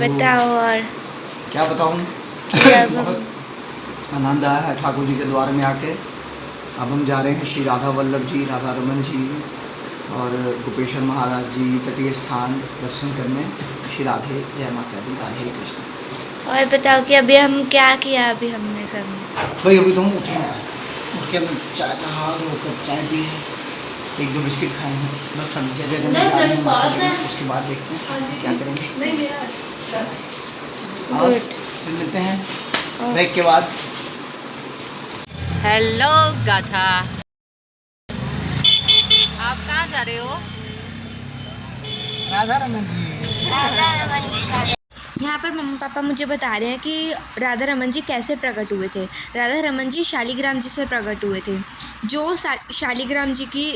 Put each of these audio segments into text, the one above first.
बताओ। और क्या बताऊँ। बहुत आनंद आया है ठाकुर जी के द्वार में आके। अब हम जा रहे हैं श्री राधा वल्लभ जी, राधा रमन जी और गोपेश्वर महाराज जी तटीय स्थान दर्शन करने। श्री राधे जय माता दी, राधे कृष्ण। और बताओ कि अभी हम क्या किया अभी हमने सब। भाई अभी तो हम उठे हैं, उठ के हम चाय नहा धोकर चाय पी है, एक दो बिस्किट खाए हैं, बस संध्या जगह में जा रहे हैं माता जी के। उसके बाद देखते हैं क्या करेंगे। और फिर मिलते हैं ब्रेक के बाद। हेलो गाथा, आप कहाँ जा रहे हो? राधा रमन जी। यहाँ पर मम्मी पापा मुझे बता रहे हैं कि राधा रमन जी कैसे प्रकट हुए थे। राधा रमन जी शालिग्राम जी से प्रकट हुए थे। जो शालिग्राम जी की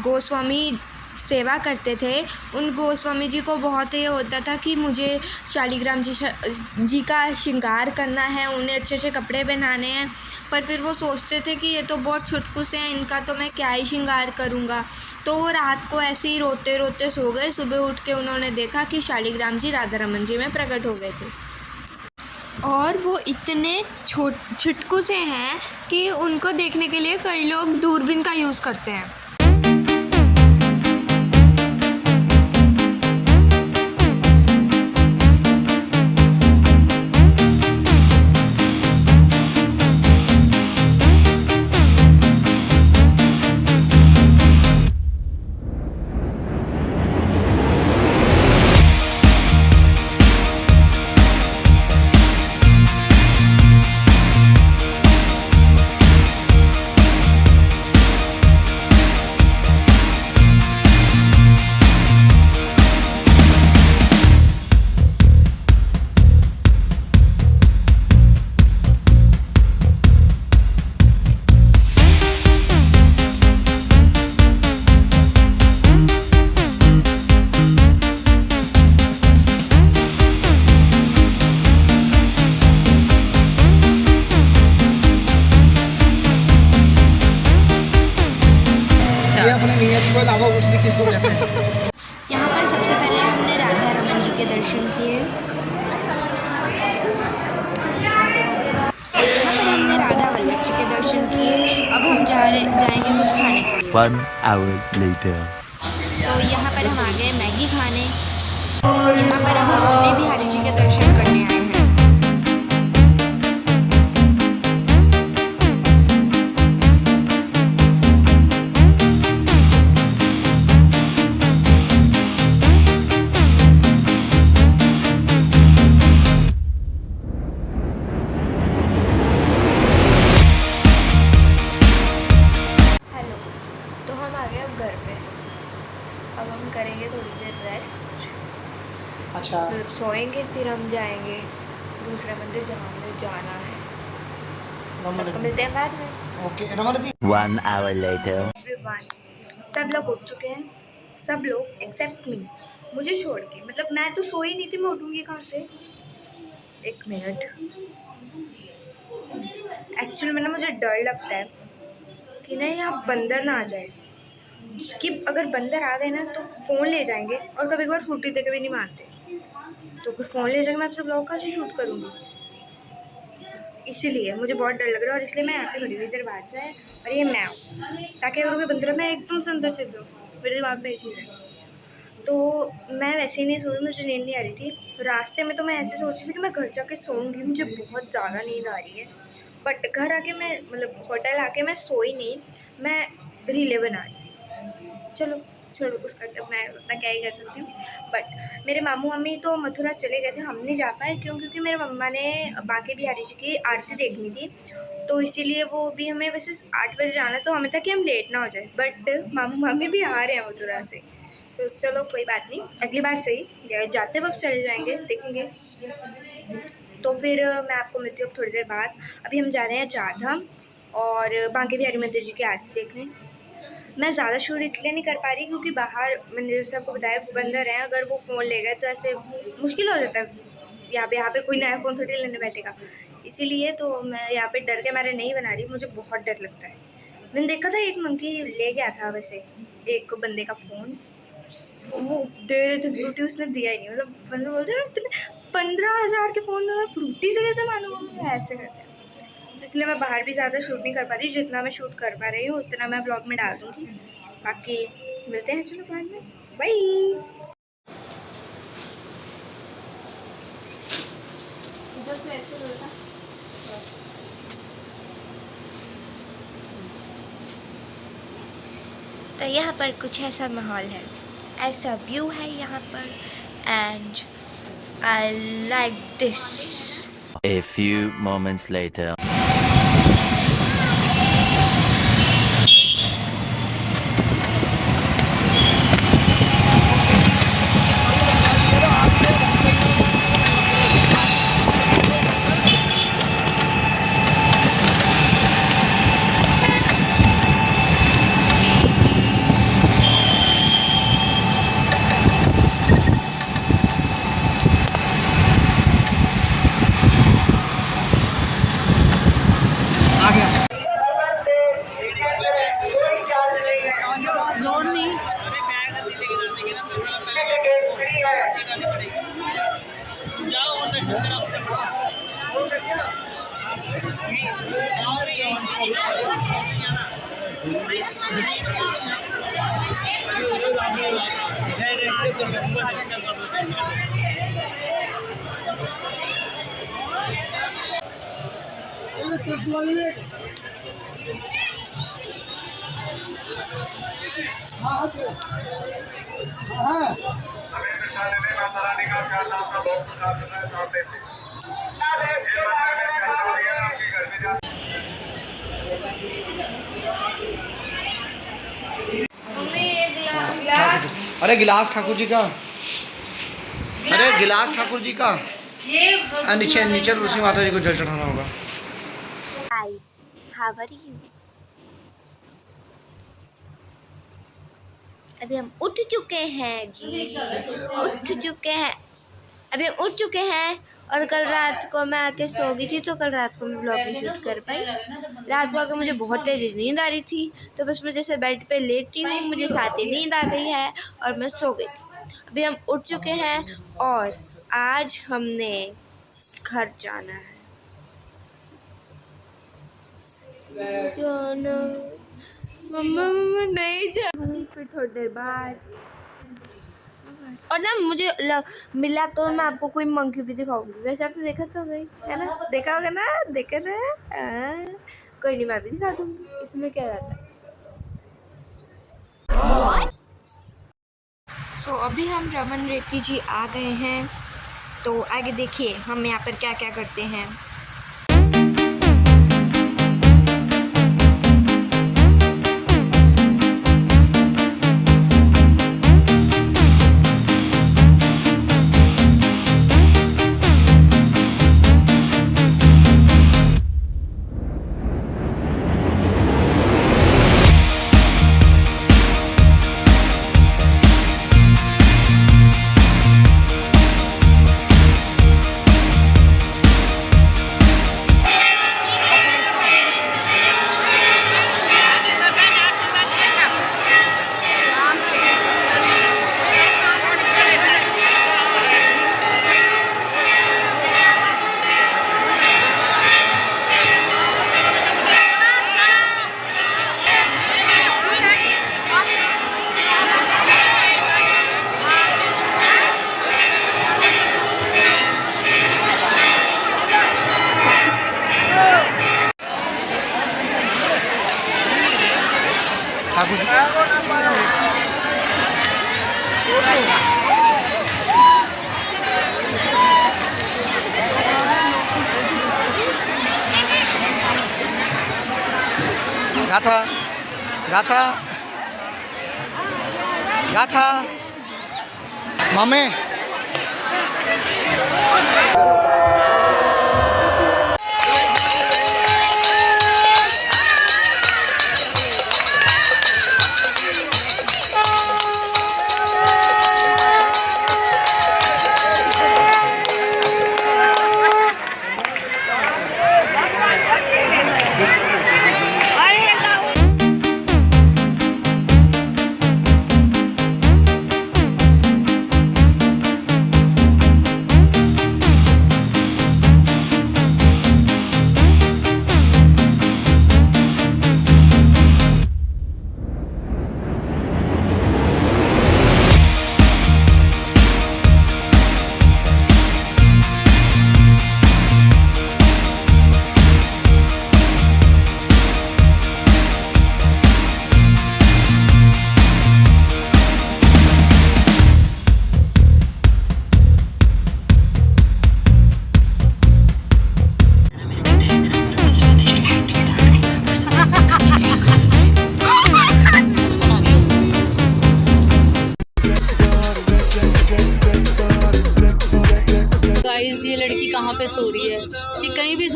गोस्वामी सेवा करते थे, उन गोस्वामी जी को बहुत ये होता था कि मुझे शालिग्राम जी का श्रृंगार करना है, उन्हें अच्छे अच्छे कपड़े पहनाने हैं। पर फिर वो सोचते थे कि ये तो बहुत छुटकुस हैं, इनका तो मैं क्या ही श्रृंगार करूँगा। तो वो रात को ऐसे ही रोते रोते सो गए। सुबह उठ के उन्होंने देखा कि शालिग्राम जी राधा रमन जी में प्रकट हो गए थे। और वो इतने छुटकू से हैं कि उनको देखने के लिए कई लोग दूरबीन का यूज़ करते हैं। ये अपने नियत को अलावा उसने किसको कहते हैं। यहाँ पर सबसे पहले हमने राधा रमन जी के दर्शन किए। यहाँ पर हमने राधा वल्लभ जी के दर्शन किए। अब हम जाएंगे कुछ खाने के लिए। 1 hour later. तो यहाँ पर हम आ गए मैगी खाने। यहाँ पर हम कृष्ण बिहारी जी के दर्शन करने आए हैं। हेलो, तो हम आ गए अब घर पे। अब हम करेंगे थोड़ी देर रेस्ट, अच्छा फिर सोएंगे, फिर हम जाएंगे दूसरे मंदिर जहाँ हमें जाना है। रमन तो जी। मिलते हैं बाद में। Okay Raman ji. 1 hour later. Everyone, सब लोग उठ चुके हैं, सब लोग एक्सेप्ट मी, मुझे छोड़ के। मतलब मैं तो सोई नहीं थी, मैं उठूंगी कहाँ से। एक मिनट, एक्चुअली में ना मुझे डर लगता है कि ना यहाँ बंदर ना आ जाए, कि अगर बंदर आ गए ना तो फ़ोन ले जाएंगे। और कभी कभार फूटी तो कभी नहीं मारते, तो अगर फ़ोन ले जाएंगे मैं आपसे ब्लॉग कहाँ से शूट करूँगी। इसीलिए मुझे बहुत डर लग रहा है, और इसलिए मैं यहाँ पे खड़ी हुई दरवाजा है और ये मैं हूँ, ताकि अगर कोई बंदर मैं एकदम से अंदर से दूँ। मेरे दिमाग में ये चीज़ है। तो मैं वैसे ही नहीं सो रही, मुझे नींद नहीं आ रही थी। रास्ते में तो मैं ऐसे सोच रही थी कि मैं घर जाके सोऊंगी, मुझे बहुत ज़्यादा नींद आ रही है। बट घर आके मैं, मतलब होटल आके मैं सोई नहीं, मैं रीलें बना रही। चलो छोड़ो उसका, मैं उतना क्या ही कर सकती हूँ। बट मेरे मामू मम्मी तो मथुरा चले गए थे, हम नहीं जा पाए क्योंकि मेरे मम्मा ने बांके बिहारी जी की आरती देखनी थी। तो इसीलिए वो भी, हमें वैसे 8 बजे जाना, तो हमें था कि हम लेट ना हो जाए। बट मामू मम्मी भी आ रहे हैं मथुरा से, तो चलो कोई बात नहीं, अगली बार सही जाते वक्त चले जाएंगे, देखेंगे। तो फिर मैं आपको मिलती हूँ थोड़ी देर बाद। अभी हम जा रहे हैं चार धाम और बांके बिहारी मंदिर जी की आरती देखने। मैं ज़्यादा शूट इसलिए नहीं कर पा रही क्योंकि बाहर, मैंने जैसे आपको बताया, बंदर हैं। अगर वो फ़ोन ले गए तो ऐसे मुश्किल हो जाता है। यहाँ पे कोई नया फ़ोन थोड़ी लेने बैठेगा, इसीलिए तो मैं यहाँ पे डर के मारे नहीं बना रही। मुझे बहुत डर लगता है। मैंने देखा था एक मंकी ले गया था वैसे एक बंदे का फ़ोन, वो दे रहे थे ब्लूटूथ, उसने दिया ही नहीं। मतलब बंदे बोलते हैं 15,000 के फ़ोन में मैं फ्रूटी से कैसे मानूंगा, ऐसे करते हैं। तो इसलिए मैं बाहर भी ज़्यादा शूट नहीं कर पा रही, जितना मैं शूट कर पा रही हूँ उतना मैं ब्लॉग में डाल दूँगी। बाकी मिलते हैं चलो बाद में, बाय। तो यहाँ पर कुछ ऐसा माहौल है, ऐसा व्यू है यहाँ पर, and I like this. A few moments later. आ गया। लोड नहीं। अरे गिलास ठाकुर जी का, अरे गिलास ठाकुर जी का, नीचे नीचे तुलसी माता जी को जल चढ़ाना होगा। Guys, how are you? अभी हम उठ चुके हैं जी, उठ चुके हैं, अभी हम उठ चुके हैं। और कल रात को मैं आके सो गई थी, तो कल रात को मैं ब्लॉग नहीं शूट कर पाई। रात को आकर मुझे बहुत तेज नींद आ रही थी, तो बस मैं जैसे बेड पे लेटी हूँ, मुझे साथ ही नींद आ गई है और मैं सो गई थी। अभी हम उठ चुके हैं और आज हमने घर जाना है। जाना मम्मा, मम्मा नहीं जाऊँ, फिर थोड़ी देर बाद। और ना मुझे मिला तो मैं आपको कोई मंकी भी दिखाऊंगी। वैसे आपने देखा तो नहीं है ना, देखा होगा ना, देखा ना। कोई नहीं, मैं भी दिखा दूंगी, इसमें क्या रहता है। सो अभी हम रमन रेती जी आ गए हैं, तो आगे देखिए हम यहाँ पर क्या क्या करते हैं। ठाकुर जी गाथा गाथा गाथा मामे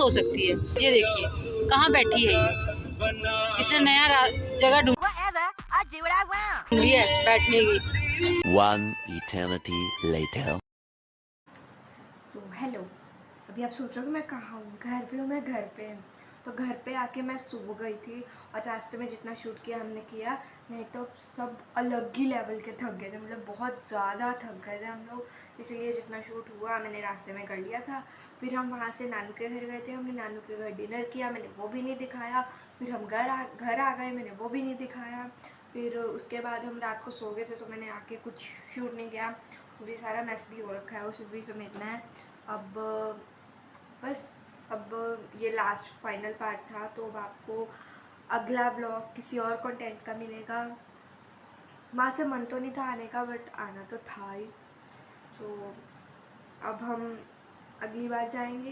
हो सकती है। ये देखिए कहाँ बैठी है ये। इसने नया जगह ढूंढ ली है बैठने की। One eternity later. So hello, अभी आप सोच रहे हो कि मैं कहाँ हूँ? घर पे हूँ, मैं घर पे। तो घर पे आके मैं सो गई थी और रास्ते में जितना शूट किया हमने किया, नहीं तो सब अलग ही लेवल के थक गए थे, मतलब बहुत ज़्यादा थक गए थे हम लोग। इसीलिए जितना शूट हुआ मैंने रास्ते में कर लिया था। फिर हम वहाँ से नानू के घर गए थे, हमने नानू के घर डिनर किया, मैंने वो भी नहीं दिखाया। फिर हम घर आ गए, मैंने वो भी नहीं दिखाया। फिर उसके बाद हम रात को सो गए थे, तो मैंने आके कुछ शूट नहीं किया। भी सारा मैस भी हो रखा है, उसे भी समेटना है। अब बस अब ये लास्ट फाइनल पार्ट था, तो अब आपको अगला ब्लॉग किसी और कंटेंट का मिलेगा। वहाँ से मन तो नहीं था आने का, बट आना तो था ही। तो अब हम अगली बार जाएंगे,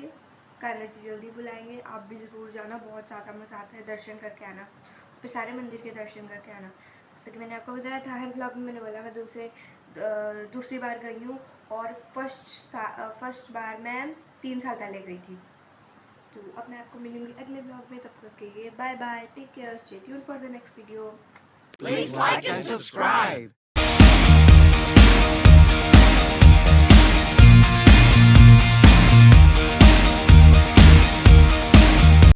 कान्हा जी जल्दी बुलाएंगे। आप भी ज़रूर जाना, बहुत ज़्यादा मज़ा आता है। दर्शन करके आना, फिर सारे मंदिर के दर्शन करके आना। जैसे कि मैंने आपको बताया था हर ब्लॉग में, मैंने बोला मैं दूसरी बार गई हूँ, और फर्स्ट बार मैं 3 साल पहले गई थी। तो अब मैं आपको मिलूंगी अगले ब्लॉग में, तब तक के लिए bye bye, take care, stay tuned for the next video. Please like and subscribe.